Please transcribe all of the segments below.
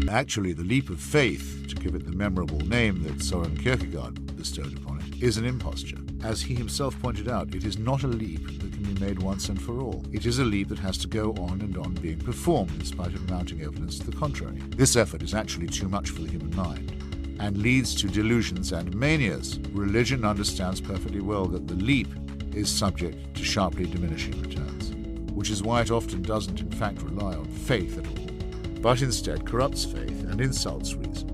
Actually, the leap of faith, to give it the memorable name that Soren Kierkegaard bestowed upon it, is an imposture. As he himself pointed out, it is not a leap that can be made once and for all. It is a leap that has to go on and on being performed in spite of mounting evidence to the contrary. This effort is actually too much for the human mind and leads to delusions and manias. Religion understands perfectly well that the leap is subject to sharply diminishing returns, which is why it often doesn't in fact rely on faith at all, but instead corrupts faith and insults reason.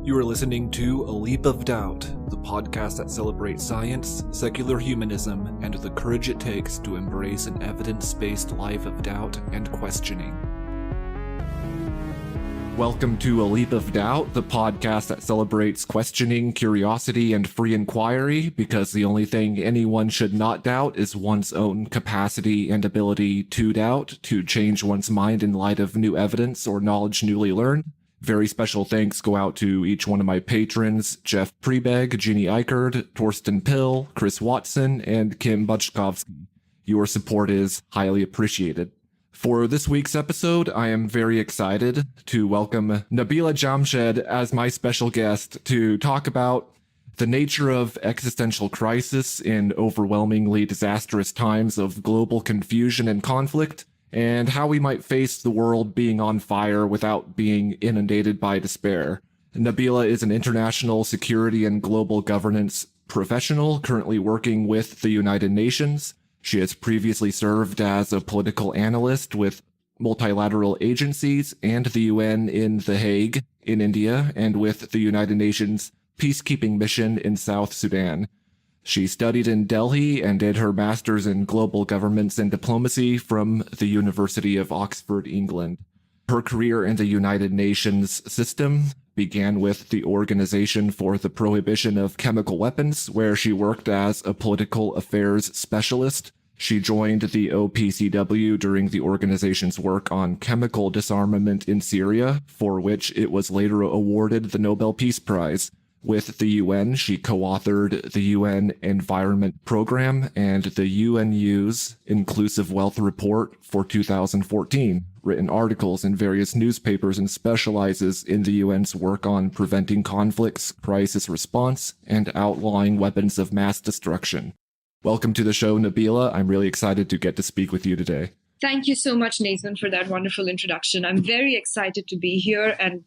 You are listening to A Leap of Doubt, the podcast that celebrates science, secular humanism, and the courage it takes to embrace an evidence-based life of doubt and questioning. Welcome to A Leap of Doubt, the podcast that celebrates questioning, curiosity, and free inquiry, because the only thing anyone should not doubt is one's own capacity and ability to doubt, to change one's mind in light of new evidence or knowledge newly learned. Very special thanks go out to each one of my patrons, Jeff Prebeg, Jeannie Eichard, Torsten Pill, Chris Watson, and Kim Butchkovsky. Your support is highly appreciated. For this week's episode, I am very excited to welcome Nabila Jamshed as my special guest to talk about the nature of existential crisis in overwhelmingly disastrous times of global confusion and conflict, and how we might face the world being on fire without being inundated by despair. Nabila is an international security and global governance professional currently working with the United Nations. She has previously served as a political analyst with multilateral agencies and the UN in The Hague, in India, and with the United Nations peacekeeping mission in South Sudan. She studied in Delhi and did her master's in global governments and diplomacy from the University of Oxford, England. Her career in the United Nations system began with the Organization for the Prohibition of Chemical Weapons, where she worked as a political affairs specialist. She joined the OPCW during the organization's work on chemical disarmament in Syria, for which it was later awarded the Nobel Peace Prize. With the UN, she co-authored the UN Environment Program and the UNU's Inclusive Wealth Report for 2014, written articles in various newspapers, and specializes in the UN's work on preventing conflicts, crisis response, and outlawing weapons of mass destruction. Welcome to the show, Nabila. I'm really excited to get to speak with you today. Thank you so much, Nathan, for that wonderful introduction. I'm very excited to be here and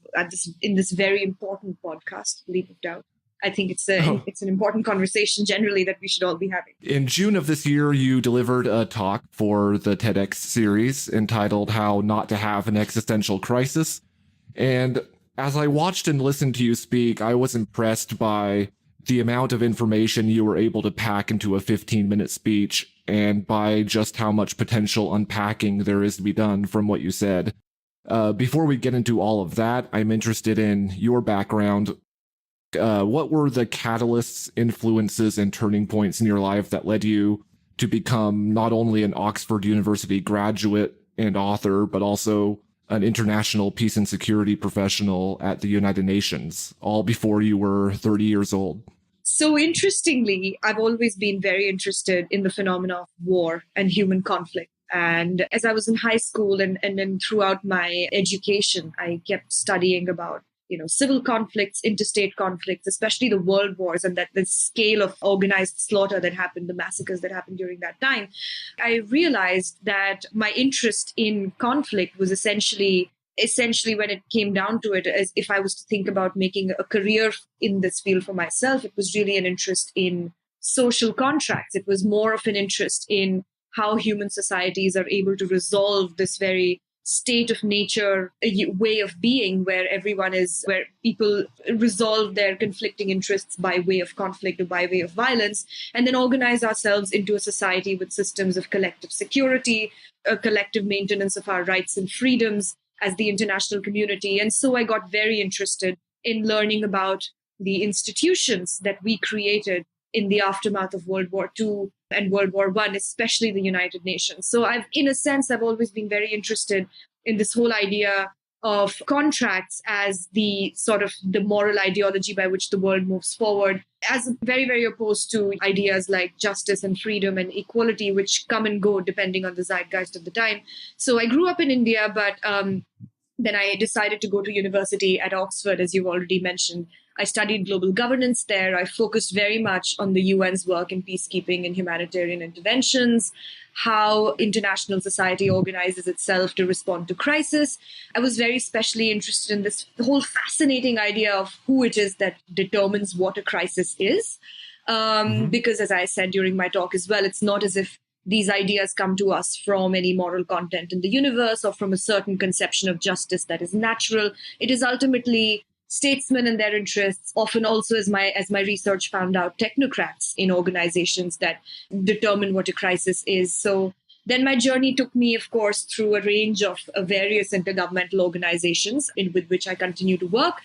in this very important podcast, Leap of Doubt. I think it's an important conversation generally that we should all be having. In June of this year, you delivered a talk for the TEDx series entitled How Not to Have an Existential Crisis. And as I watched and listened to you speak, I was impressed by the amount of information you were able to pack into a 15-minute speech, and by just how much potential unpacking there is to be done from what you said. Before we get into all of that, I'm interested in your background. What were the catalysts, influences, and turning points in your life that led you to become not only an Oxford University graduate and author, but also an international peace and security professional at the United Nations, all before you were 30 years old? So interestingly, I've always been very interested in the phenomena of war and human conflict. And as I was in high school and then throughout my education, I kept studying about, civil conflicts, interstate conflicts, especially the world wars and the scale of organized slaughter that happened, the massacres that happened during that time. I realized that my interest in conflict was essentially when it came down to it, as if I was to think about making a career in this field for myself, it was really an interest in social contracts. It was more of an interest in how human societies are able to resolve this very state of nature, a way of being where people resolve their conflicting interests by way of conflict or by way of violence, and then organize ourselves into a society with systems of collective security, a collective maintenance of our rights and freedoms as the international community. And so I got very interested in learning about the institutions that we created in the aftermath of World War II and World War I, especially the United Nations. So I've always been very interested in this whole idea of contracts as the sort of the moral ideology by which the world moves forward, as very, very opposed to ideas like justice and freedom and equality, which come and go depending on the zeitgeist of the time. So I grew up in India, but then I decided to go to university at Oxford, as you've already mentioned. I studied global governance there. I focused very much on the UN's work in peacekeeping and humanitarian interventions, how international society organizes itself to respond to crisis. I was very specially interested in this whole fascinating idea of who it is that determines what a crisis is. Because as I said during my talk as well, it's not as if these ideas come to us from any moral content in the universe or from a certain conception of justice that is natural. It is ultimately statesmen and their interests, often also, as my research found out, technocrats in organizations that determine what a crisis is. So then my journey took me, of course, through a range of various intergovernmental organizations with which I continue to work.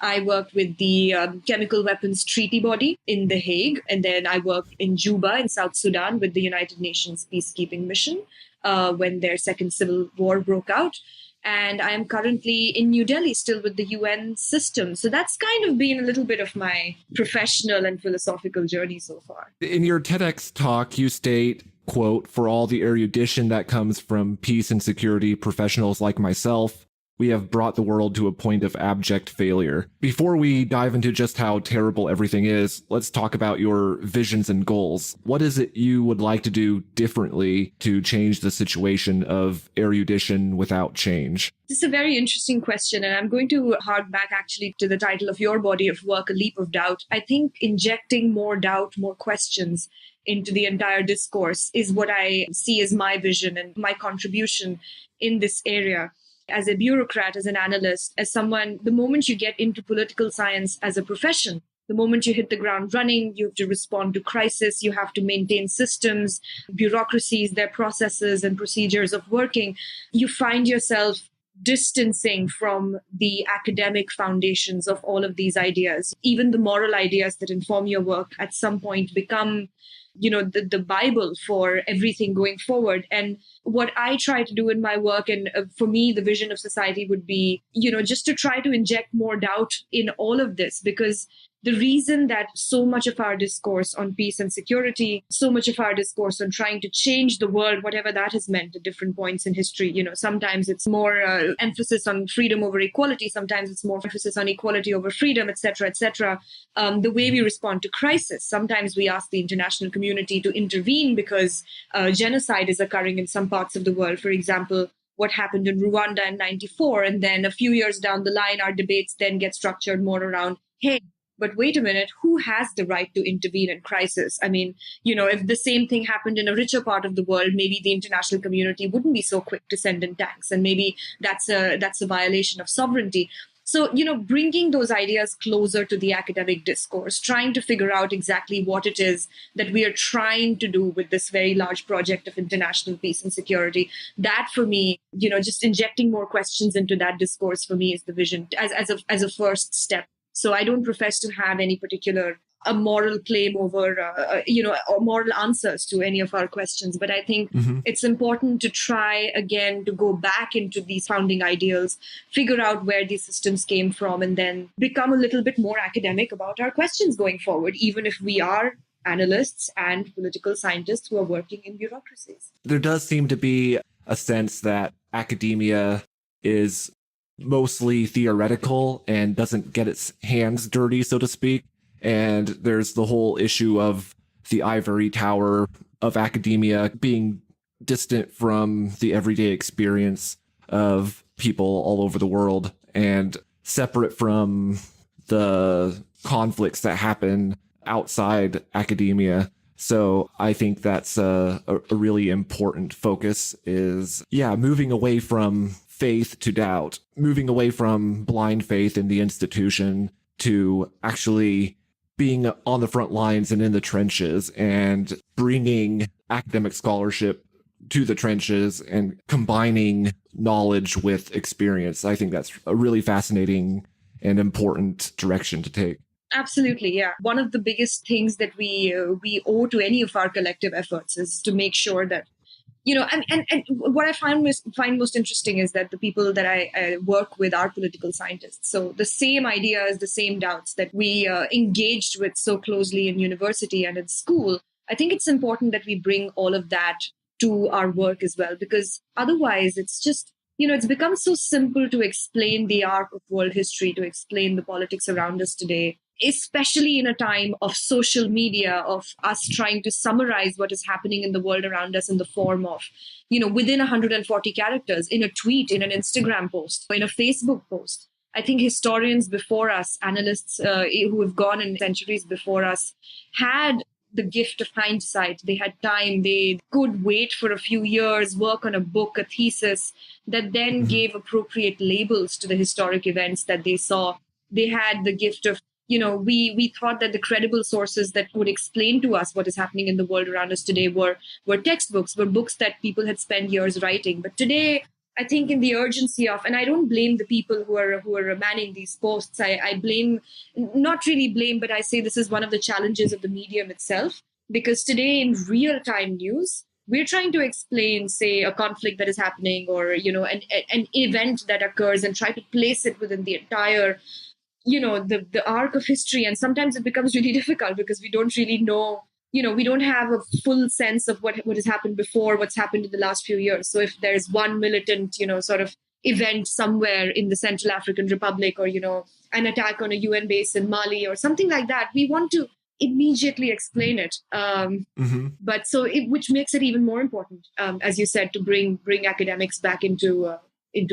I worked with the Chemical Weapons Treaty Body in The Hague, and then I worked in Juba in South Sudan with the United Nations Peacekeeping Mission when their second civil war broke out. And I am currently in New Delhi, still with the UN system. So that's kind of been a little bit of my professional and philosophical journey so far. In your TEDx talk, you state, quote, "For all the erudition that comes from peace and security professionals like myself, we have brought the world to a point of abject failure." Before we dive into just how terrible everything is, let's talk about your visions and goals. What is it you would like to do differently to change the situation of erudition without change? This is a very interesting question, and I'm going to hark back actually to the title of your body of work, A Leap of Doubt. I think injecting more doubt, more questions into the entire discourse is what I see as my vision and my contribution in this area. As a bureaucrat, as an analyst, as someone, the moment you get into political science as a profession, the moment you hit the ground running, you have to respond to crisis, you have to maintain systems, bureaucracies, their processes and procedures of working. You find yourself distancing from the academic foundations of all of these ideas. Even the moral ideas that inform your work at some point become the Bible for everything going forward. And what I try to do in my work, and for me, the vision of society would be, just to try to inject more doubt in all of this, because the reason that so much of our discourse on peace and security, so much of our discourse on trying to change the world, whatever that has meant at different points in history, sometimes it's more emphasis on freedom over equality, sometimes it's more emphasis on equality over freedom, etc., etc. The way we respond to crisis, sometimes we ask the international community to intervene because genocide is occurring in some parts of the world. For example, what happened in Rwanda in 94, and then a few years down the line, our debates then get structured more around, hey, but wait a minute, who has the right to intervene in crisis? I mean, if the same thing happened in a richer part of the world, maybe the international community wouldn't be so quick to send in tanks. And maybe that's a violation of sovereignty. So, bringing those ideas closer to the academic discourse, trying to figure out exactly what it is that we are trying to do with this very large project of international peace and security. That for me, just injecting more questions into that discourse for me is the vision as a first step. So I don't profess to have any particular moral claim over, or moral answers to any of our questions. But I think it's important to try again to go back into these founding ideals, figure out where these systems came from, and then become a little bit more academic about our questions going forward, even if we are analysts and political scientists who are working in bureaucracies. There does seem to be a sense that academia is mostly theoretical and doesn't get its hands dirty, so to speak. And there's the whole issue of the ivory tower of academia being distant from the everyday experience of people all over the world and separate from the conflicts that happen outside academia. So I think that's a really important focus is, moving away from faith to doubt, moving away from blind faith in the institution to actually being on the front lines and in the trenches and bringing academic scholarship to the trenches and combining knowledge with experience. I think that's a really fascinating and important direction to take. Absolutely, yeah. One of the biggest things that we owe to any of our collective efforts is to make sure that and what I find most interesting is that the people that I work with are political scientists. So the same ideas, the same doubts that we engaged with so closely in university and in school, I think it's important that we bring all of that to our work as well, because otherwise it's just, it's become so simple to explain the arc of world history, to explain the politics around us today, especially in a time of social media, of us trying to summarize what is happening in the world around us in the form of, within 140 characters, in a tweet, in an Instagram post, in a Facebook post. I think historians before us, analysts who have gone in centuries before us, had the gift of hindsight. They had time. They could wait for a few years, work on a book, a thesis that then gave appropriate labels to the historic events that they saw. They had the gift of, we thought that the credible sources that would explain to us what is happening in the world around us today were textbooks, were books that people had spent years writing. But today, I think in the urgency of, and I don't blame the people who are manning these posts. I blame, not really blame, but I say this is one of the challenges of the medium itself. Because today in real-time news, we're trying to explain, say, a conflict that is happening or, an event that occurs and try to place it within the entire the arc of history. And sometimes it becomes really difficult because we don't really know, we don't have a full sense of what has happened before, what's happened in the last few years. So if there's one militant, sort of event somewhere in the Central African Republic or, an attack on a UN base in Mali or something like that, we want to immediately explain it. But which makes it even more important, as you said, to bring academics back into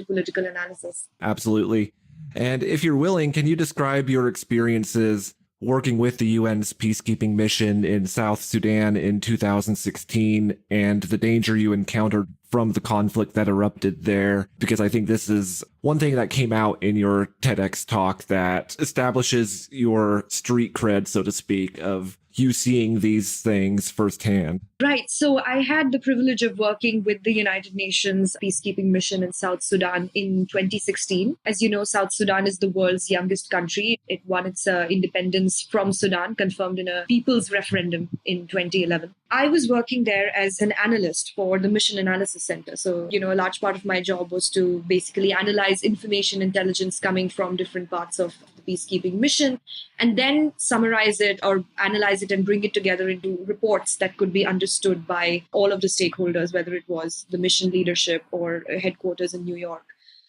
political analysis. Absolutely. And if you're willing, can you describe your experiences working with the UN's peacekeeping mission in South Sudan in 2016 and the danger you encountered from the conflict that erupted there? Because I think this is one thing that came out in your TEDx talk that establishes your street cred, so to speak, of you seeing these things firsthand. Right. So I had the privilege of working with the United Nations peacekeeping mission in South Sudan in 2016. As you know, South Sudan is the world's youngest country. It won its independence from Sudan, confirmed in a people's referendum in 2011. I was working there as an analyst for the Mission Analysis Center. So, a large part of my job was to basically analyze information intelligence coming from different parts of the peacekeeping mission and then summarize it or analyze it and bring it together into reports that could be understood by all of the stakeholders, whether it was the mission leadership or headquarters in New York.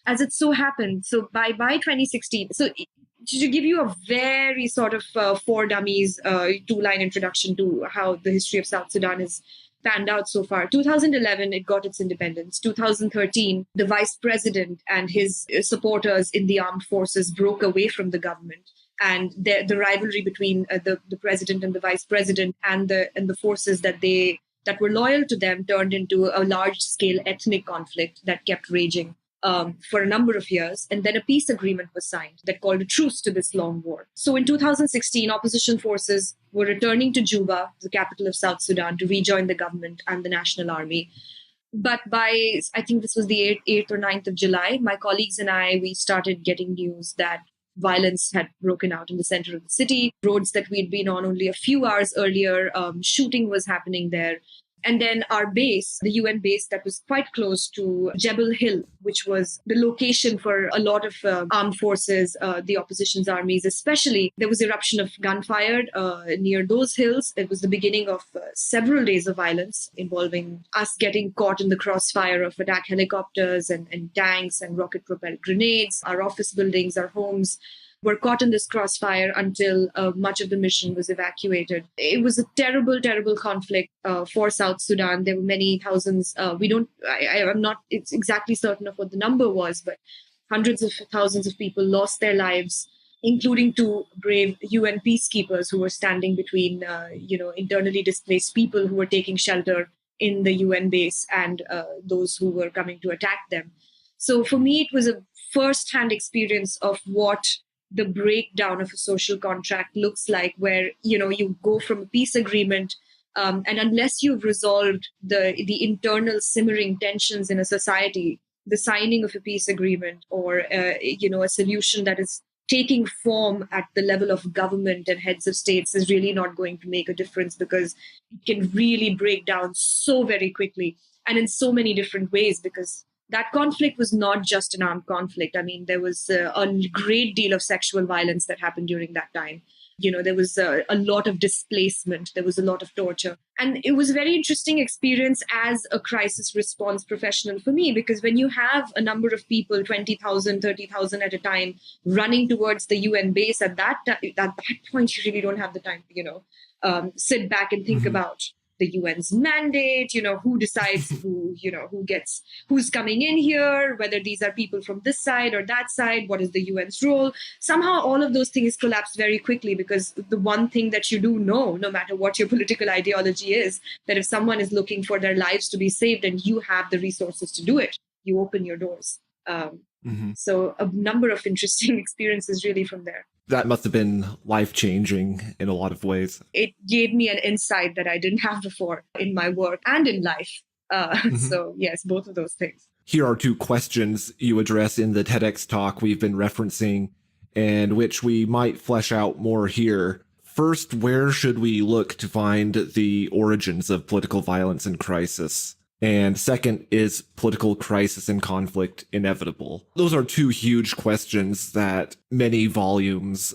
As it so happened, so by 2016, so to give you a very sort of for dummies, two-line introduction to how the history of South Sudan is panned out so far. 2011, it got its independence. 2013, the vice president and his supporters in the armed forces broke away from the government. And the rivalry between the president and the vice president and the forces that were loyal to them turned into a large-scale ethnic conflict that kept raging for a number of years. And then a peace agreement was signed that called a truce to this long war. So in 2016, opposition forces were returning to Juba, the capital of South Sudan, to rejoin the government and the National Army. But by, I think this was the 8th or 9th of July, my colleagues and I, we started getting news that violence had broken out in the center of the city. Roads that we'd been on only a few hours earlier, shooting was happening there. And then our base, the UN base that was quite close to Jebel Hill, which was the location for a lot of armed forces, the opposition's armies especially, there was eruption of gunfire near those hills. It was the beginning of several days of violence involving us getting caught in the crossfire of attack helicopters and tanks and rocket-propelled grenades. Our office buildings, our homes were caught in this crossfire until much of the mission was evacuated. It was a terrible, terrible conflict for South Sudan. There were many thousands. I'm not exactly certain of what the number was, but hundreds of thousands of people lost their lives, including 2 brave UN peacekeepers who were standing between, internally displaced people who were taking shelter in the UN base and those who were coming to attack them. So for me, it was a first-hand experience of what the breakdown of a social contract looks like, where, you go from a peace agreement and unless you've resolved the internal simmering tensions in a society, the signing of a peace agreement or, a solution that is taking form at the level of government and heads of states is really not going to make a difference, because it can really break down so very quickly and in so many different ways, because that conflict was not just an armed conflict. I mean, there was a great deal of sexual violence that happened during that time. There was a lot of displacement. There was a lot of torture. And it was a very interesting experience as a crisis response professional for me, because when you have a number of people, 20,000, 30,000 at a time, running towards the UN base at that point, you really don't have the time to, sit back and think about the UN's mandate, who decides who's coming in here, whether these are people from this side or that side, what is the UN's role. Somehow all of those things collapse very quickly, because the one thing that you do know, no matter what your political ideology is, that if someone is looking for their lives to be saved and you have the resources to do it, you open your doors. So a number of interesting experiences really from there. That must have been life-changing in a lot of ways. It gave me an insight that I didn't have before in my work and in life. So yes, both of those things. Here are two questions you address in the TEDx talk we've been referencing, and which we might flesh out more here. First, where should we look to find the origins of political violence and crisis? And second, is political crisis and conflict inevitable? Those are two huge questions that many volumes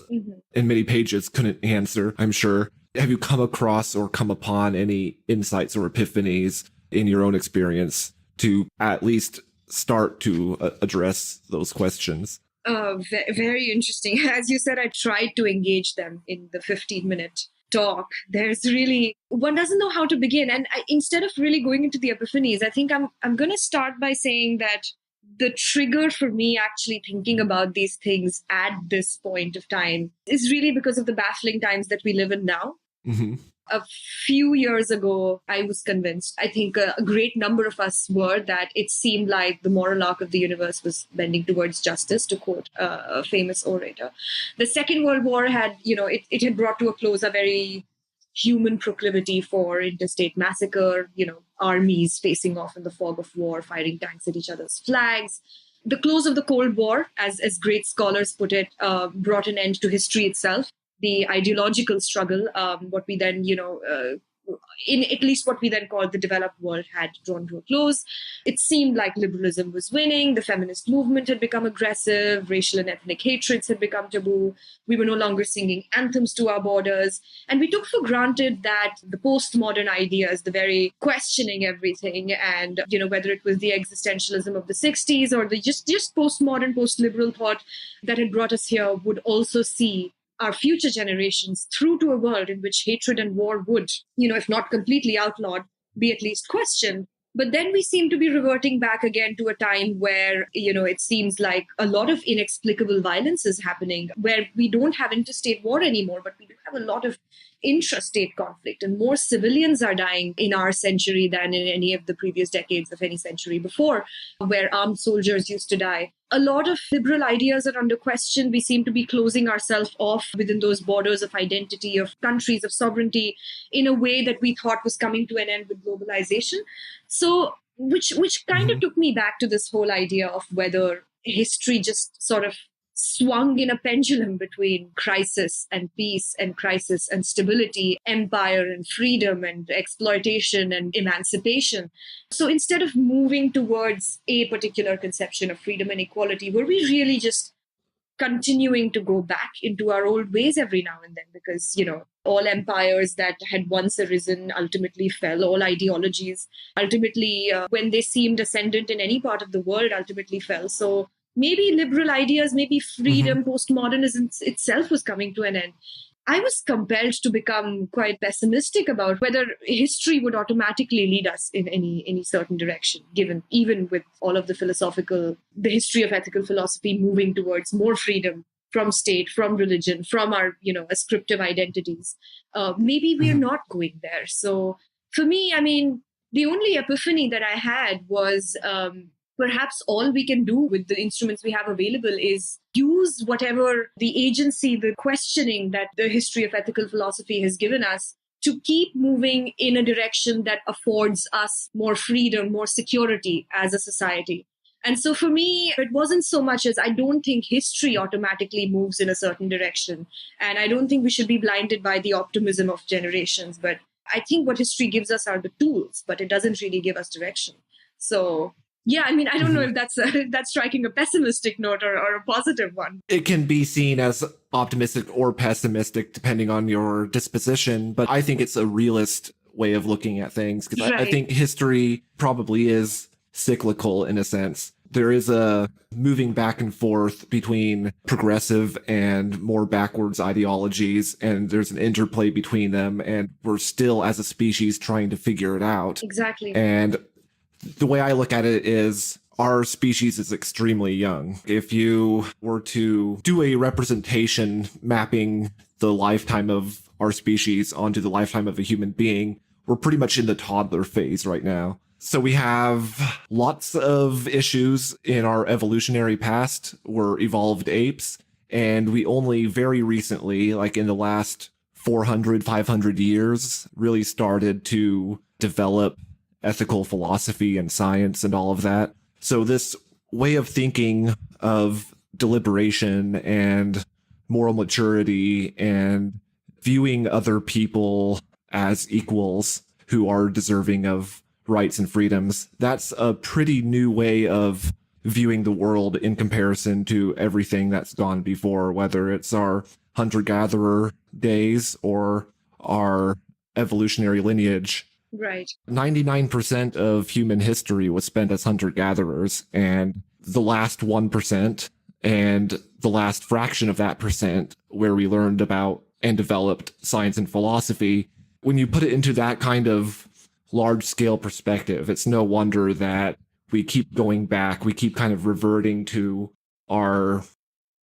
and many pages couldn't answer, I'm sure. Have you come across or come upon any insights or epiphanies in your own experience to at least start to address those questions? Very interesting. As you said, I tried to engage them in the 15-minute talk. There's really, one doesn't know how to begin. And instead of really going into the epiphanies, I think I'm going to start by saying that the trigger for me actually thinking about these things at this point of time is really because of the baffling times that we live in now. A few years ago, I was convinced, I think a great number of us were, that it seemed like the moral arc of the universe was bending towards justice, to quote a famous orator. The Second World War had, it had brought to a close a very human proclivity for interstate massacre, armies facing off in the fog of war, firing tanks at each other's flags. The close of the Cold War, as great scholars put it, brought an end to history itself. The ideological struggle, what we then, in at least what we then called the developed world, had drawn to a close. It seemed like liberalism was winning. The feminist movement had become aggressive. Racial and ethnic hatreds had become taboo. We were no longer singing anthems to our borders. And we took for granted that the postmodern ideas, the very questioning everything, and, whether it was the existentialism of the 60s or the just postmodern, post-liberal thought that had brought us here, would also see our future generations through to a world in which hatred and war would, if not completely outlawed, be at least questioned. But then we seem to be reverting back again to a time where, it seems like a lot of inexplicable violence is happening, where we don't have interstate war anymore, but we do have a lot of intrastate conflict, and more civilians are dying in our century than in any of the previous decades of any century before, where armed soldiers used to die. A lot of liberal ideas are under question. We seem to be closing ourselves off within those borders of identity, of countries, of sovereignty, in a way that we thought was coming to an end with globalization. So, which kind of took me back to this whole idea of whether history just sort of swung in a pendulum between crisis and peace, and crisis and stability, empire and freedom, and exploitation and emancipation. So instead of moving towards a particular conception of freedom and equality, were we really just continuing to go back into our old ways every now and then? Because, all empires that had once arisen ultimately fell. All ideologies ultimately, when they seemed ascendant in any part of the world, ultimately fell. So maybe liberal ideas, maybe freedom, postmodernism itself was coming to an end. I was compelled to become quite pessimistic about whether history would automatically lead us in any certain direction, given even with all of the history of ethical philosophy moving towards more freedom from state, from religion, from our, ascriptive identities. Maybe we're not going there. So for me, the only epiphany that I had was, perhaps all we can do with the instruments we have available is use whatever the agency, the questioning that the history of ethical philosophy has given us to keep moving in a direction that affords us more freedom, more security as a society. And so for me, it wasn't so much as I don't think history automatically moves in a certain direction. And I don't think we should be blinded by the optimism of generations. But I think what history gives us are the tools, but it doesn't really give us direction. So, yeah, I mean, I don't know if that's striking a pessimistic note or a positive one. It can be seen as optimistic or pessimistic depending on your disposition, but I think it's a realist way of looking at things because I think history probably is cyclical in a sense. There is a moving back and forth between progressive and more backwards ideologies, and there's an interplay between them, and we're still, as a species, trying to figure it out. Exactly. And the way I look at it is our species is extremely young. If you were to do a representation mapping the lifetime of our species onto the lifetime of a human being, we're pretty much in the toddler phase right now. So we have lots of issues in our evolutionary past. We're evolved apes, and we only very recently, like in the last 400, 500 years, really started to develop ethical philosophy and science and all of that. So this way of thinking of deliberation and moral maturity and viewing other people as equals who are deserving of rights and freedoms, that's a pretty new way of viewing the world in comparison to everything that's gone before, whether it's our hunter-gatherer days or our evolutionary lineage. Right. 99% of human history was spent as hunter-gatherers, and the last 1% and the last fraction of that percent where we learned about and developed science and philosophy, when you put it into that kind of large-scale perspective, it's no wonder that we keep going back. We keep kind of reverting to our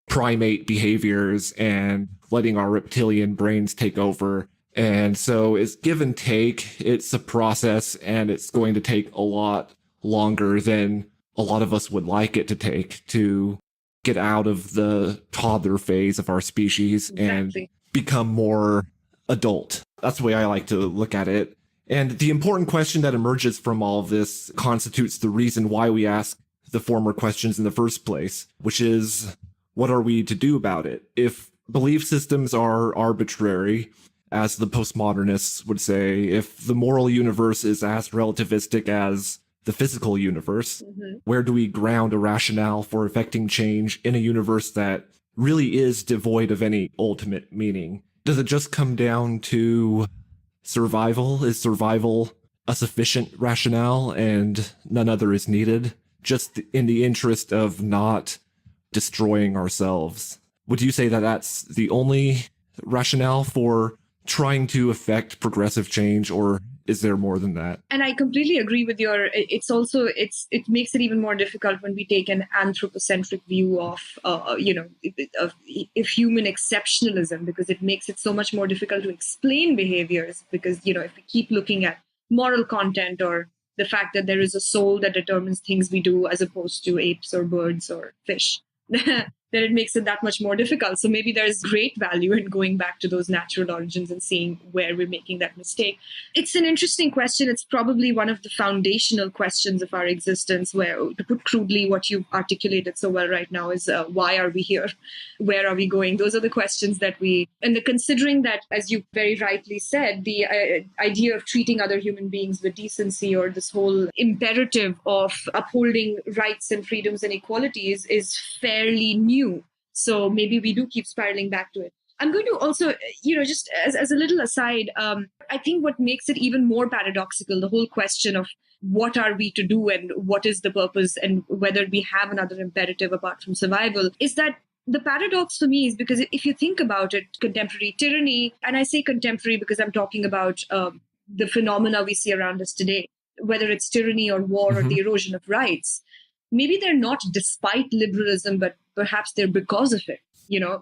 primate behaviors and letting our reptilian brains take over. And so it's give and take. It's a process, and it's going to take a lot longer than a lot of us would like it to take to get out of the toddler phase of our species and become more adult. That's the way I like to look at it. And the important question that emerges from all of this constitutes the reason why we ask the former questions in the first place, which is, what are we to do about it? If belief systems are arbitrary, as the postmodernists would say, if the moral universe is as relativistic as the physical universe, where do we ground a rationale for effecting change in a universe that really is devoid of any ultimate meaning? Does it just come down to survival? Is survival a sufficient rationale and none other is needed, just in the interest of not destroying ourselves? Would you say that that's the only rationale for trying to affect progressive change, or is there more than that? And I completely agree with it makes it even more difficult when we take an anthropocentric view of human exceptionalism, because it makes it so much more difficult to explain behaviors, because, if we keep looking at moral content or the fact that there is a soul that determines things we do as opposed to apes or birds or fish, then it makes it that much more difficult. So maybe there's great value in going back to those natural origins and seeing where we're making that mistake. It's an interesting question. It's probably one of the foundational questions of our existence, where, to put crudely, what you've articulated so well right now is why are we here? Where are we going? Those are the questions that considering that, as you very rightly said, the idea of treating other human beings with decency, or this whole imperative of upholding rights and freedoms and equalities, is fairly new. So maybe we do keep spiraling back to it. I'm going to also, just as a little aside, I think what makes it even more paradoxical, the whole question of what are we to do and what is the purpose and whether we have another imperative apart from survival, is that the paradox for me is because if you think about it, contemporary tyranny, and I say contemporary because I'm talking about the phenomena we see around us today, whether it's tyranny or war or the erosion of rights, maybe they're not despite liberalism, but perhaps they're because of it,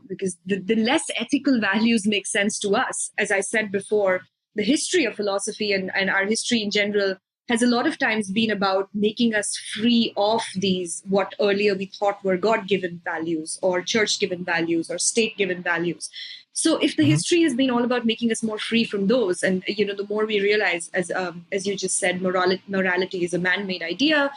because the less ethical values make sense to us. As I said before, the history of philosophy and our history in general has a lot of times been about making us free of these, what earlier we thought were God-given values or church-given values or state-given values. So if the history has been all about making us more free from those, and, the more we realize, as you just said, morality is a man-made idea,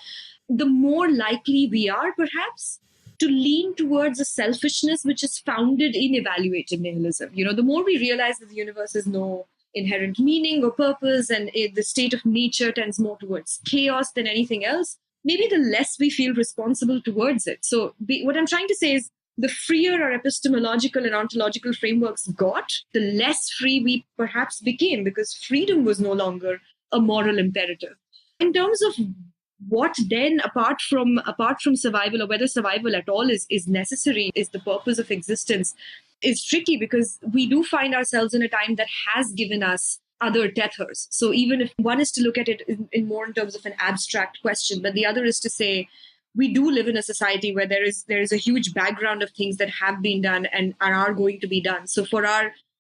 the more likely we are, perhaps, to lean towards a selfishness which is founded in evaluative nihilism. The more we realize that the universe has no inherent meaning or purpose, and the state of nature tends more towards chaos than anything else, maybe the less we feel responsible towards it. So what I'm trying to say is, the freer our epistemological and ontological frameworks got, the less free we perhaps became, because freedom was no longer a moral imperative. In terms of what then, apart from survival, or whether survival at all is necessary, is the purpose of existence, is tricky, because we do find ourselves in a time that has given us other tethers. So even if one is to look at it in more in terms of an abstract question, but the other is to say, we do live in a society where there is a huge background of things that have been done and are going to be done. So for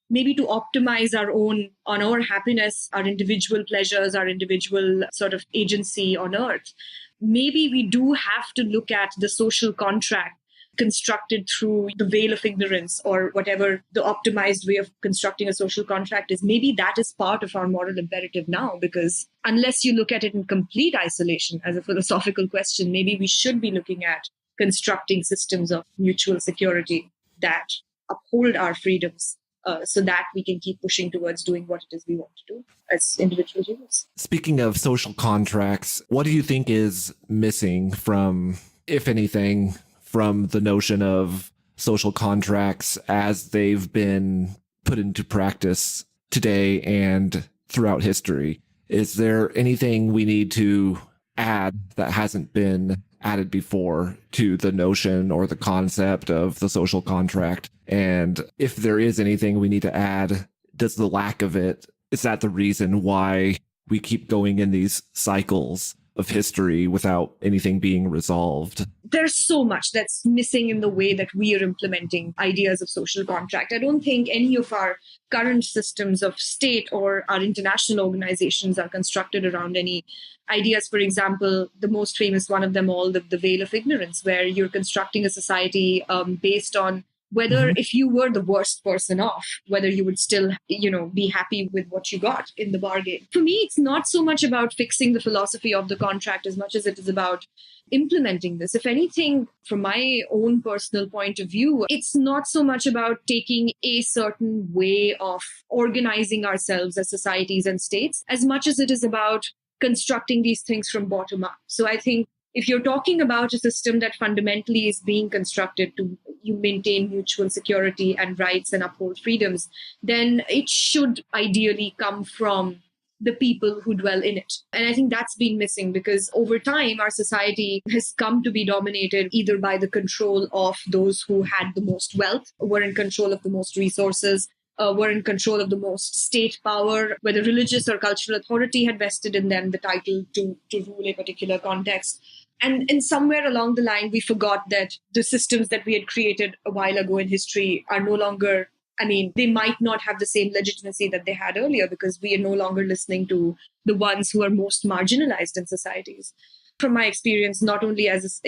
maybe to optimize our happiness, our individual pleasures, our individual sort of agency on earth, maybe we do have to look at the social contract constructed through the veil of ignorance, or whatever the optimized way of constructing a social contract is. Maybe that is part of our moral imperative now, because unless you look at it in complete isolation as a philosophical question, maybe we should be looking at constructing systems of mutual security that uphold our freedoms, so that we can keep pushing towards doing what it is we want to do as individual humans. Speaking of social contracts, what do you think is missing from, if anything, from the notion of social contracts as they've been put into practice today and throughout history? Is there anything we need to add that hasn't been added before to the notion or the concept of the social contract? And if there is anything we need to add, does the lack of it, is that the reason why we keep going in these cycles of history without anything being resolved? There's so much that's missing in the way that we are implementing ideas of social contract. I don't think any of our current systems of state or our international organizations are constructed around any ideas. For example, the most famous one of them all, the veil of ignorance, where you're constructing a society based on whether if you were the worst person off, whether you would still, be happy with what you got in the bargain. For me, it's not so much about fixing the philosophy of the contract as much as it is about implementing this. If anything, from my own personal point of view, it's not so much about taking a certain way of organizing ourselves as societies and states, as much as it is about constructing these things from bottom up. So I think if you're talking about a system that fundamentally is being constructed to you maintain mutual security and rights and uphold freedoms, then it should ideally come from the people who dwell in it. And I think that's been missing, because over time, our society has come to be dominated either by the control of those who had the most wealth, were in control of the most resources, were in control of the most state power, whether religious or cultural authority had vested in them the title to rule a particular context. And somewhere along the line, we forgot that the systems that we had created a while ago in history are no longer, they might not have the same legitimacy that they had earlier, because we are no longer listening to the ones who are most marginalized in societies. From my experience, not only as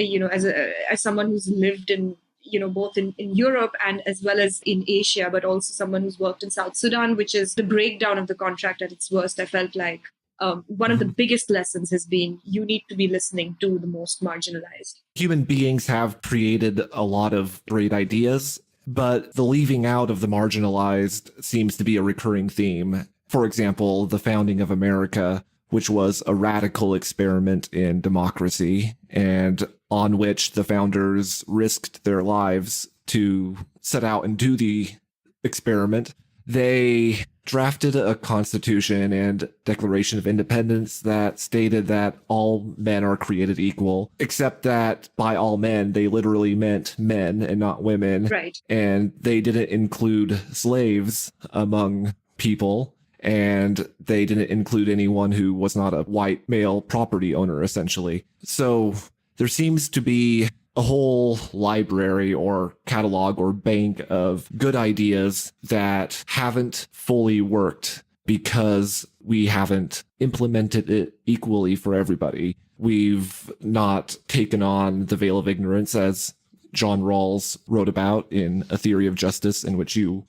someone who's lived in, both in Europe and as well as in Asia, but also someone who's worked in South Sudan, which is the breakdown of the contract at its worst, I felt like one of the biggest lessons has been you need to be listening to the most marginalized. Human beings have created a lot of great ideas, but the leaving out of the marginalized seems to be a recurring theme. For example, the founding of America, which was a radical experiment in democracy, and on which the founders risked their lives to set out and do the experiment. They drafted a constitution and Declaration of Independence that stated that all men are created equal, except that by all men, they literally meant men and not women. Right. And they didn't include slaves among people, and they didn't include anyone who was not a white male property owner, essentially. So there seems to be a whole library or catalog or bank of good ideas that haven't fully worked because we haven't implemented it equally for everybody. We've not taken on the veil of ignorance, as John Rawls wrote about in A Theory of Justice, in which you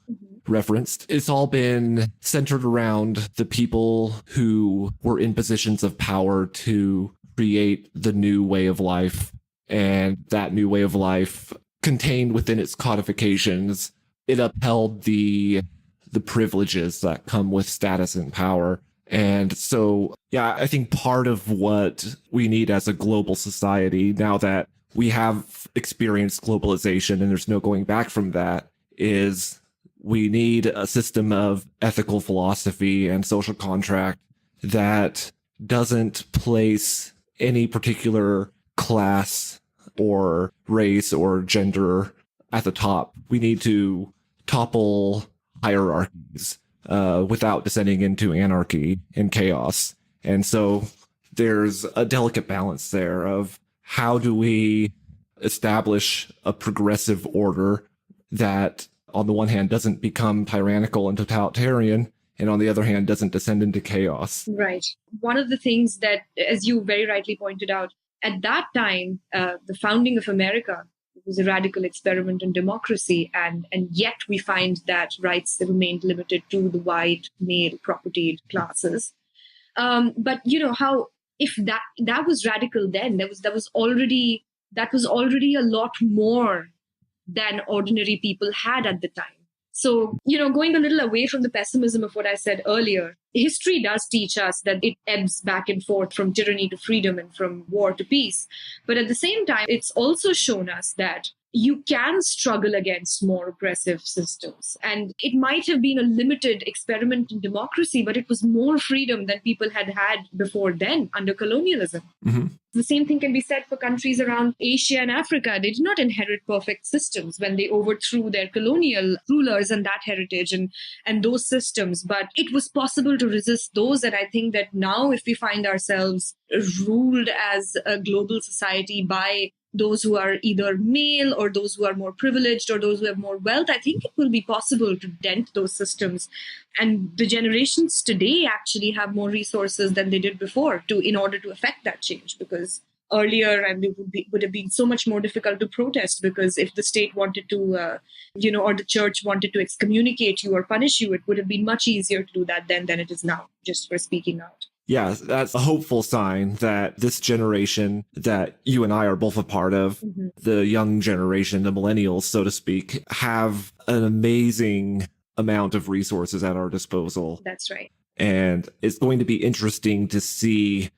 referenced. It's all been centered around the people who were in positions of power to create the new way of life. And that new way of life contained within its codifications, it upheld the privileges that come with status and power. And so, yeah, I think part of what we need as a global society, now that we have experienced globalization and there's no going back from that, is we need a system of ethical philosophy and social contract that doesn't place any particular class or race or gender at the top. We need to topple hierarchies without descending into anarchy and chaos. And so there's a delicate balance there of how do we establish a progressive order that, on the one hand, doesn't become tyrannical and totalitarian, and on the other hand, doesn't descend into chaos. Right. One of the things that, as you very rightly pointed out, at that time, the founding of America was a radical experiment in democracy, and yet we find that rights remained limited to the white, male, propertied classes. But how if that was radical then, that was already a lot more than ordinary people had at the time. So, going a little away from the pessimism of what I said earlier, history does teach us that it ebbs back and forth from tyranny to freedom and from war to peace. But at the same time, it's also shown us that you can struggle against more oppressive systems. And it might have been a limited experiment in democracy, but it was more freedom than people had before then under colonialism. Mm-hmm. The same thing can be said for countries around Asia and Africa. They did not inherit perfect systems when they overthrew their colonial rulers and that heritage and those systems. But it was possible to resist those. And I think that now, if we find ourselves ruled as a global society by those who are either male or those who are more privileged or those who have more wealth, I think it will be possible to dent those systems. And the generations today actually have more resources than they did before in order to affect that change, because earlier it would have been so much more difficult to protest, because if the state wanted to, or the church wanted to excommunicate you or punish you, it would have been much easier to do that then than it is now, just for speaking out. Yeah, that's a hopeful sign that this generation that you and I are both a part of, Mm-hmm. the young generation, the millennials, so to speak, have an amazing amount of resources at our disposal. That's right. And it's going to be interesting to see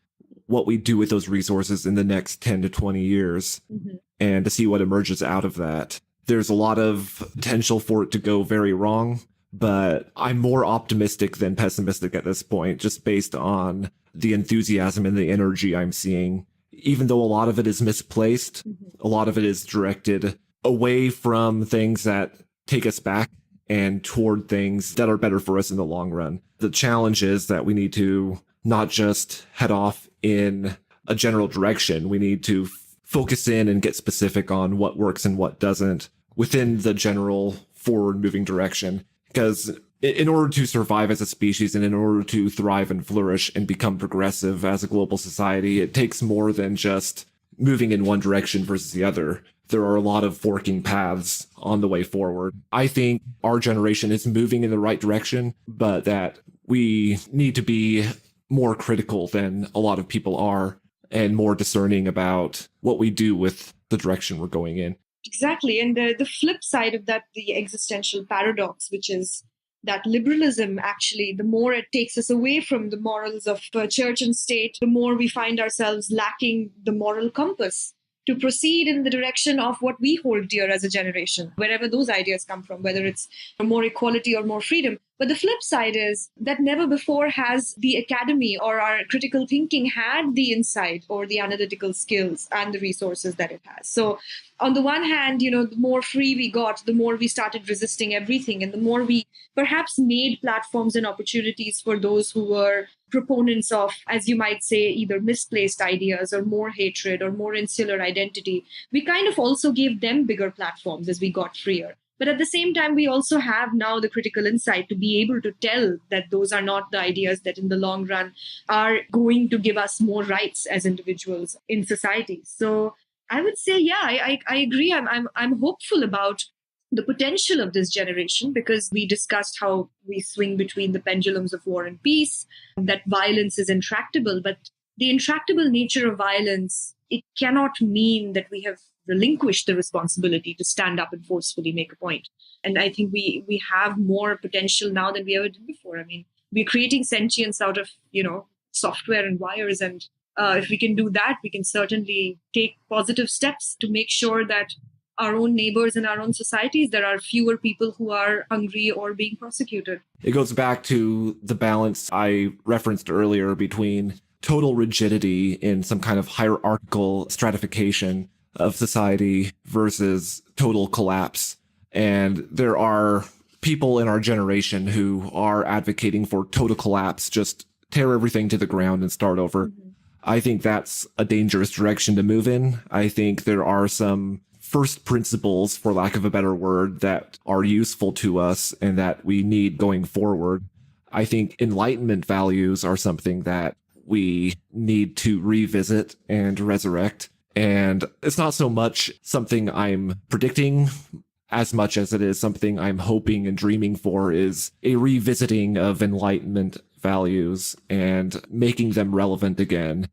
what we do with those resources in the next 10 to 20 years, Mm-hmm. and to see what emerges out of that. There's a lot of potential for it to go very wrong, but I'm more optimistic than pessimistic at this point, just based on the enthusiasm and the energy I'm seeing. Even though a lot of it is misplaced, Mm-hmm. a lot of it is directed away from things that take us back and toward things that are better for us in the long run. The challenge is that we need to not just head off in a general direction. We need to focus in and get specific on what works and what doesn't within the general forward-moving direction. Because in order to survive as a species and in order to thrive and flourish and become progressive as a global society, it takes more than just moving in one direction versus the other. There are a lot of forking paths on the way forward. I think our generation is moving in the right direction, but that we need to be more critical than a lot of people are and more discerning about what we do with the direction we're going in. Exactly. And the flip side of that, the existential paradox, which is that liberalism, actually, the more it takes us away from the morals of church and state, the more we find ourselves lacking the moral compass to proceed in the direction of what we hold dear as a generation, wherever those ideas come from, whether it's more equality or more freedom. But the flip side is that never before has the academy or our critical thinking had the insight or the analytical skills and the resources that it has. So on the one hand, the more free we got, the more we started resisting everything, and the more we perhaps made platforms and opportunities for those who were proponents of, as you might say, either misplaced ideas or more hatred or more insular identity. We kind of also gave them bigger platforms as we got freer. But at the same time, we also have now the critical insight to be able to tell that those are not the ideas that in the long run are going to give us more rights as individuals in society. So I would say, yeah, I agree. I'm hopeful about the potential of this generation, because we discussed how we swing between the pendulums of war and peace, that violence is intractable, but the intractable nature of violence, it cannot mean that we have relinquished the responsibility to stand up and forcefully make a point. And I think we have more potential now than we ever did before. I mean, we're creating sentience out of, software and wires. And if we can do that, we can certainly take positive steps to make sure that our own neighbors and our own societies, there are fewer people who are hungry or being prosecuted. It goes back to the balance I referenced earlier between total rigidity in some kind of hierarchical stratification of society versus total collapse. And there are people in our generation who are advocating for total collapse, just tear everything to the ground and start over. Mm-hmm. I think that's a dangerous direction to move in. I think there are some first principles, for lack of a better word, that are useful to us and that we need going forward. I think Enlightenment values are something that we need to revisit and resurrect. And it's not so much something I'm predicting as much as it is something I'm hoping and dreaming for, is a revisiting of Enlightenment values and making them relevant again.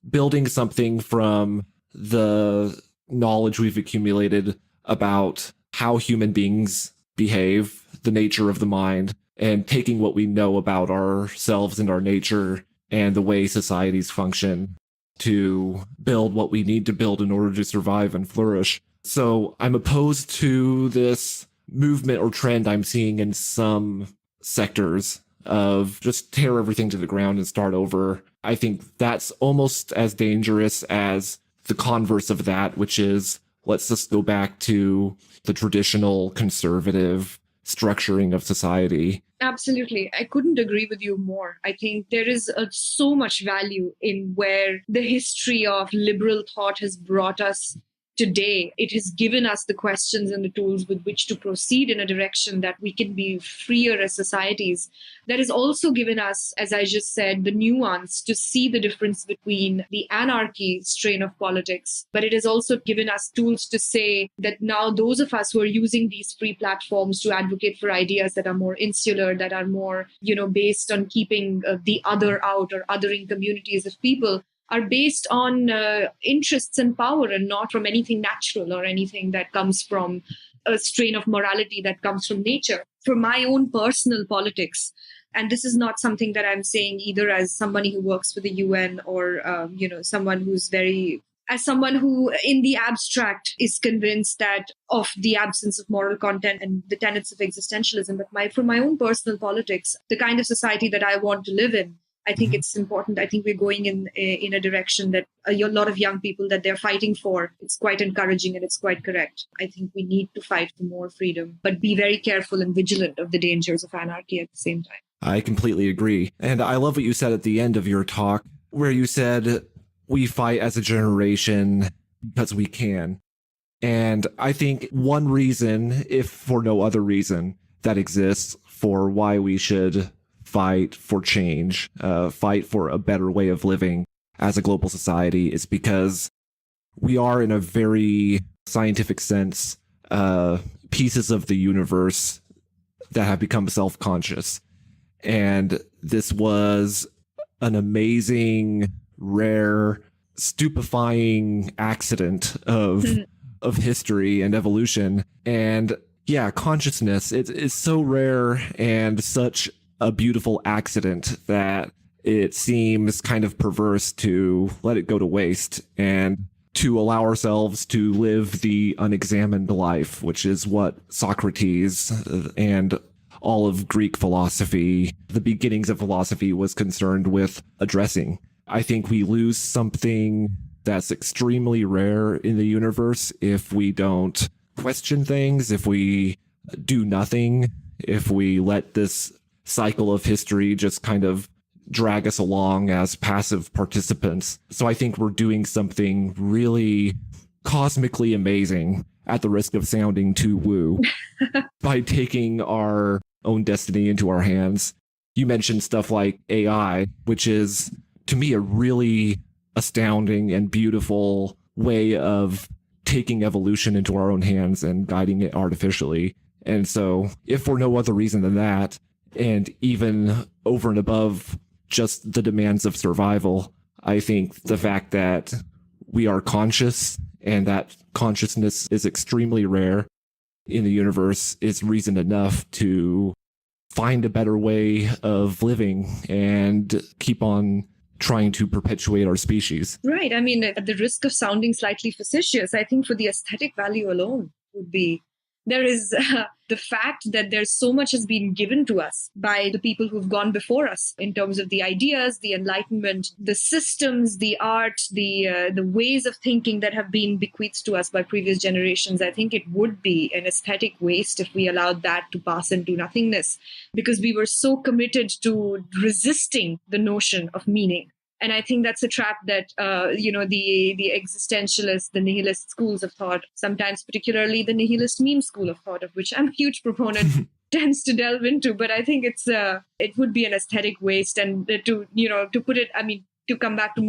Building something from the knowledge we've accumulated about how human beings behave, the nature of the mind, and taking what we know about ourselves and our nature and the way societies function to build what we need to build in order to survive and flourish. So I'm opposed to this movement or trend I'm seeing in some sectors of just tear everything to the ground and start over. I think that's almost as dangerous as the converse of that, which is let's just go back to the traditional conservative structuring of society. Absolutely. I couldn't agree with you more. I think there is so much value in where the history of liberal thought has brought us today. It has given us the questions and the tools with which to proceed in a direction that we can be freer as societies. That has also given us, as I just said, the nuance to see the difference between the anarchy strain of politics. But it has also given us tools to say that now those of us who are using these free platforms to advocate for ideas that are more insular, that are more, based on keeping the other out or othering communities of people, are based on interests and power and not from anything natural or anything that comes from a strain of morality that comes from nature. For my own personal politics, and this is not something that I'm saying either as somebody who works for the UN or, someone who's as someone who in the abstract is convinced that of the absence of moral content and the tenets of existentialism, but for my own personal politics, the kind of society that I want to live in, I think it's important. I think we're going in a direction that a lot of young people that they're fighting for. It's quite encouraging and it's quite correct. I think we need to fight for more freedom, but be very careful and vigilant of the dangers of anarchy at the same time. I completely agree. And I love what you said at the end of your talk, where you said we fight as a generation because we can. And I think one reason, if for no other reason, that exists for why we should fight for change, fight for a better way of living as a global society is because we are, in a very scientific sense, pieces of the universe that have become self-conscious. And this was an amazing, rare, stupefying accident of history and evolution. And yeah, consciousness, it's so rare and such a beautiful accident that it seems kind of perverse to let it go to waste and to allow ourselves to live the unexamined life, which is what Socrates and all of Greek philosophy, the beginnings of philosophy, was concerned with addressing. I think we lose something that's extremely rare in the universe if we don't question things, if we do nothing, if we let this cycle of history just kind of drag us along as passive participants. So I think we're doing something really cosmically amazing, at the risk of sounding too woo, by taking our own destiny into our hands. You mentioned stuff like AI, which is, to me, a really astounding and beautiful way of taking evolution into our own hands and guiding it artificially. And so, if for no other reason than that, and even over and above just the demands of survival, I think the fact that we are conscious and that consciousness is extremely rare in the universe is reason enough to find a better way of living and keep on trying to perpetuate our species. Right. I mean, at the risk of sounding slightly facetious, I think for the aesthetic value alone would be, there is the fact that there's so much has been given to us by the people who've gone before us in terms of the ideas, the enlightenment, the systems, the art, the ways of thinking that have been bequeathed to us by previous generations. I think it would be an aesthetic waste if we allowed that to pass into nothingness, because we were so committed to resisting the notion of meaning. And I think that's a trap that, the existentialist, the nihilist schools of thought, sometimes particularly the nihilist meme school of thought, of which I'm a huge proponent, tends to delve into. But I think it would be an aesthetic waste. And to put it, to come back to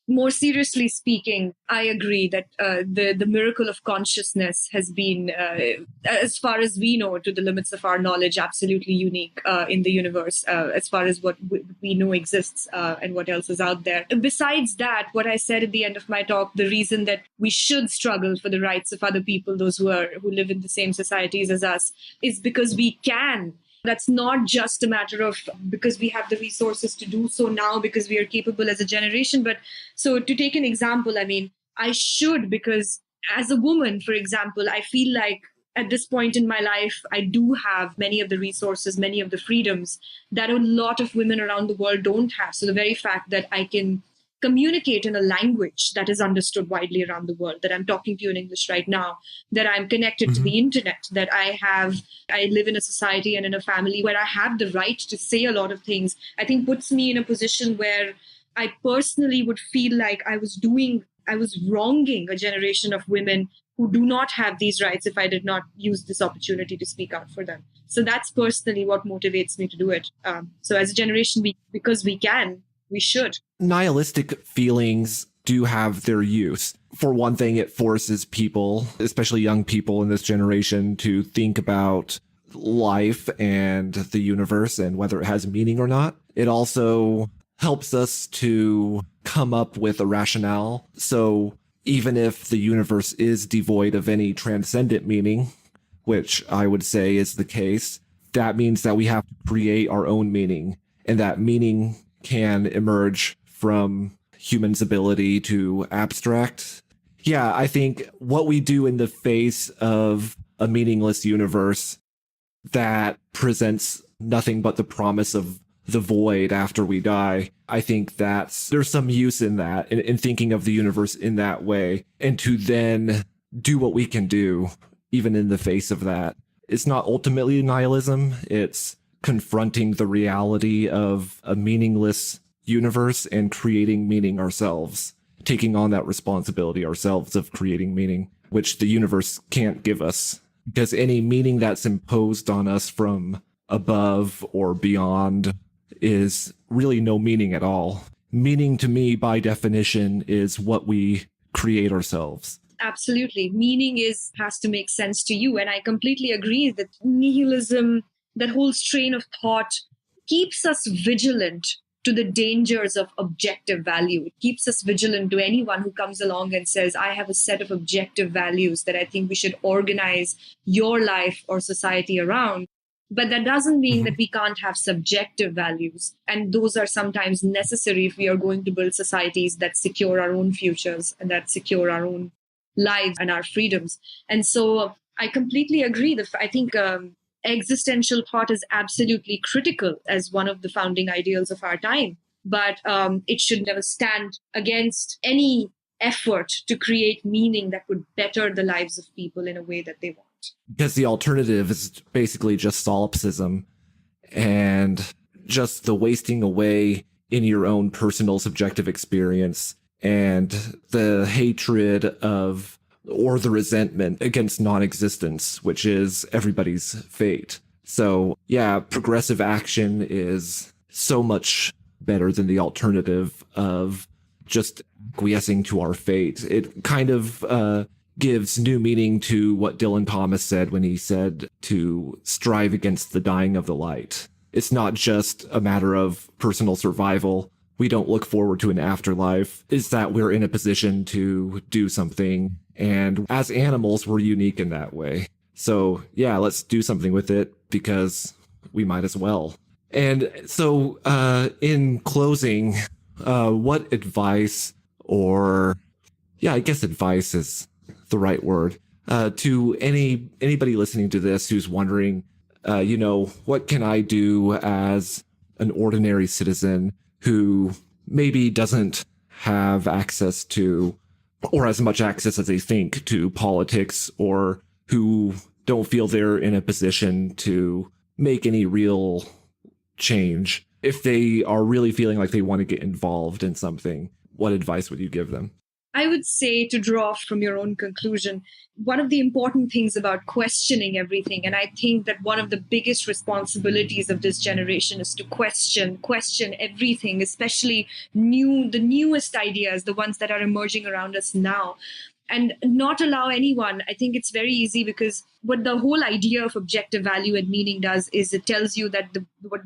more seriously speaking, I agree that the miracle of consciousness has been, as far as we know, to the limits of our knowledge, absolutely unique in the universe, as far as what we know exists and what else is out there. Besides that, what I said at the end of my talk, the reason that we should struggle for the rights of other people, those who live in the same societies as us, is because we can. That's not just a matter of because we have the resources to do so now, because we are capable as a generation. But so to take an example, I should, because as a woman, for example, I feel like at this point in my life, I do have many of the resources, many of the freedoms that a lot of women around the world don't have. So the very fact that I can communicate in a language that is understood widely around the world, that I'm talking to you in English right now, that I'm connected to the internet, that I live in a society and in a family where I have the right to say a lot of things, I think puts me in a position where I personally would feel like I was wronging a generation of women who do not have these rights if I did not use this opportunity to speak out for them. So that's personally what motivates me to do it. So as a generation, because we can, we should. Nihilistic feelings do have their use. For one thing, it forces people, especially young people in this generation, to think about life and the universe and whether it has meaning or not. It also helps us to come up with a rationale. So even if the universe is devoid of any transcendent meaning, which I would say is the case, that means that we have to create our own meaning, and that meaning can emerge from humans' ability to abstract. Yeah, I think what we do in the face of a meaningless universe that presents nothing but the promise of the void after we die, I think there's some use in that, in thinking of the universe in that way, and to then do what we can do, even in the face of that. It's not ultimately nihilism, it's confronting the reality of a meaningless universe and creating meaning ourselves, taking on that responsibility ourselves of creating meaning, which the universe can't give us, because any meaning that's imposed on us from above or beyond is really no meaning at all. Meaning to me, by definition, is what we create ourselves. Absolutely. Meaning has to make sense to you. And I completely agree that nihilism, that whole strain of thought, keeps us vigilant to the dangers of objective value. It keeps us vigilant to anyone who comes along and says, I have a set of objective values that I think we should organize your life or society around. But that doesn't mean that we can't have subjective values. And those are sometimes necessary if we are going to build societies that secure our own futures and that secure our own lives and our freedoms. And so I completely agree. I think existential thought is absolutely critical as one of the founding ideals of our time. But it should never stand against any effort to create meaning that would better the lives of people in a way that they want. Because the alternative is basically just solipsism and just the wasting away in your own personal subjective experience and the hatred of or the resentment against non-existence, which is everybody's fate. So yeah, progressive action is so much better than the alternative of just acquiescing to our fate. It kind of gives new meaning to what Dylan Thomas said when he said to strive against the dying of the light. It's not just a matter of personal survival, we don't look forward to an afterlife is that we're in a position to do something. And as animals, we're unique in that way. So yeah, let's do something with it because we might as well. And so in closing, what advice I guess advice is the right word, to anybody listening to this who's wondering, what can I do as an ordinary citizen who maybe doesn't have access to, or as much access as they think to politics, or who don't feel they're in a position to make any real change? If they are really feeling like they want to get involved in something, what advice would you give them? I would say, to draw from your own conclusion, one of the important things about questioning everything, and I think that one of the biggest responsibilities of this generation is to question everything, especially the newest ideas, the ones that are emerging around us now. And not allow anyone. I think it's very easy because what the whole idea of objective value and meaning does is it tells you that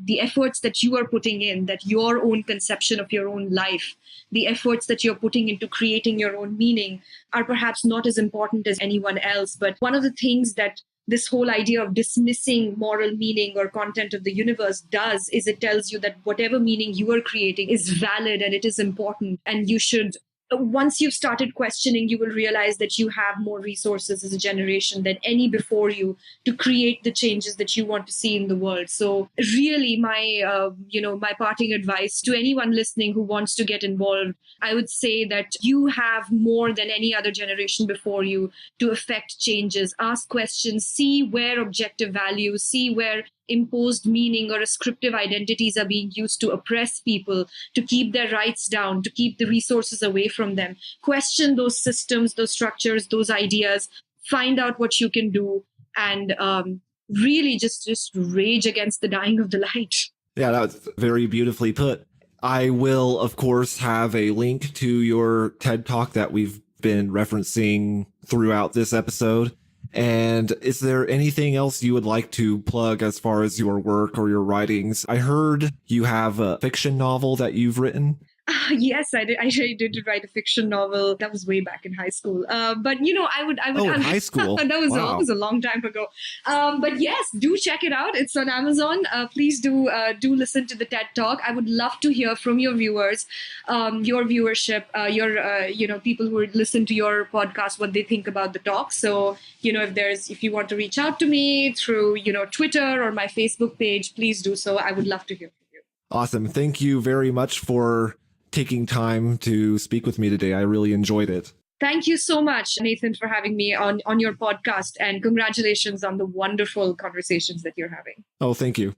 the efforts that you are putting in, that your own conception of your own life, the efforts that you're putting into creating your own meaning are perhaps not as important as anyone else. But one of the things that this whole idea of dismissing moral meaning or content of the universe does is it tells you that whatever meaning you are creating is valid and it is important, and you should. Once you've started questioning, you will realize that you have more resources as a generation than any before you to create the changes that you want to see in the world. So really my parting advice to anyone listening who wants to get involved, I would say that you have more than any other generation before you to affect changes. Ask questions, see where objective values, see where imposed meaning or ascriptive identities are being used to oppress people, to keep their rights down, to keep the resources away from them. Question those systems, those structures, those ideas, find out what you can do, and really just rage against the dying of the light. Yeah, that was very beautifully put. I will, of course, have a link to your TED Talk that we've been referencing throughout this episode. And is there anything else you would like to plug as far as your work or your writings? I heard you have a fiction novel that you've written. Yes, I did. I did write a fiction novel. That was way back in high school. But I would. Oh, in high school. That was a long time ago. But yes, do check it out. It's on Amazon. Please do listen to the TED Talk. I would love to hear from your viewers, your viewership, your people who listen to your podcast, what they think about the talk. So if you want to reach out to me through Twitter or my Facebook page, please do so. I would love to hear from you. Awesome. Thank you very much for taking time to speak with me today. I really enjoyed it. Thank you so much, Nathan, for having me on your podcast, and congratulations on the wonderful conversations that you're having. Oh, thank you.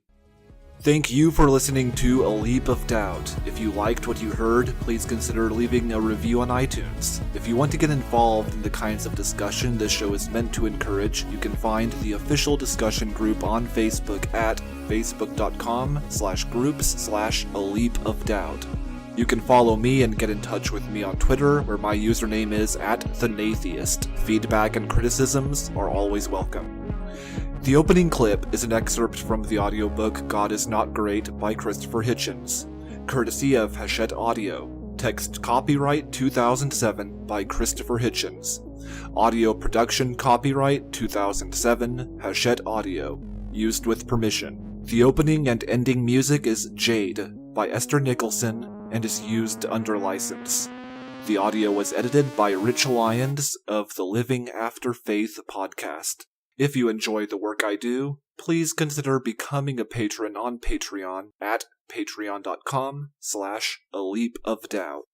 Thank you for listening to A Leap of Doubt. If you liked what you heard, please consider leaving a review on iTunes. If you want to get involved in the kinds of discussion this show is meant to encourage, you can find the official discussion group on Facebook at facebook.com/groups/A Leap of Doubt. You can follow me and get in touch with me on Twitter, where my username is @TheNatheist. Feedback and criticisms are always welcome. The opening clip is an excerpt from the audiobook God Is Not Great by Christopher Hitchens, courtesy of Hachette Audio. Text copyright 2007 by Christopher Hitchens. Audio production copyright 2007 Hachette Audio. Used with permission. The opening and ending music is Jade by Esther Nicholson and is used under license. The audio was edited by Rich Lyons of the Living After Faith podcast. If you enjoy the work I do, please consider becoming a patron on Patreon at patreon.com/A Leap of Doubt.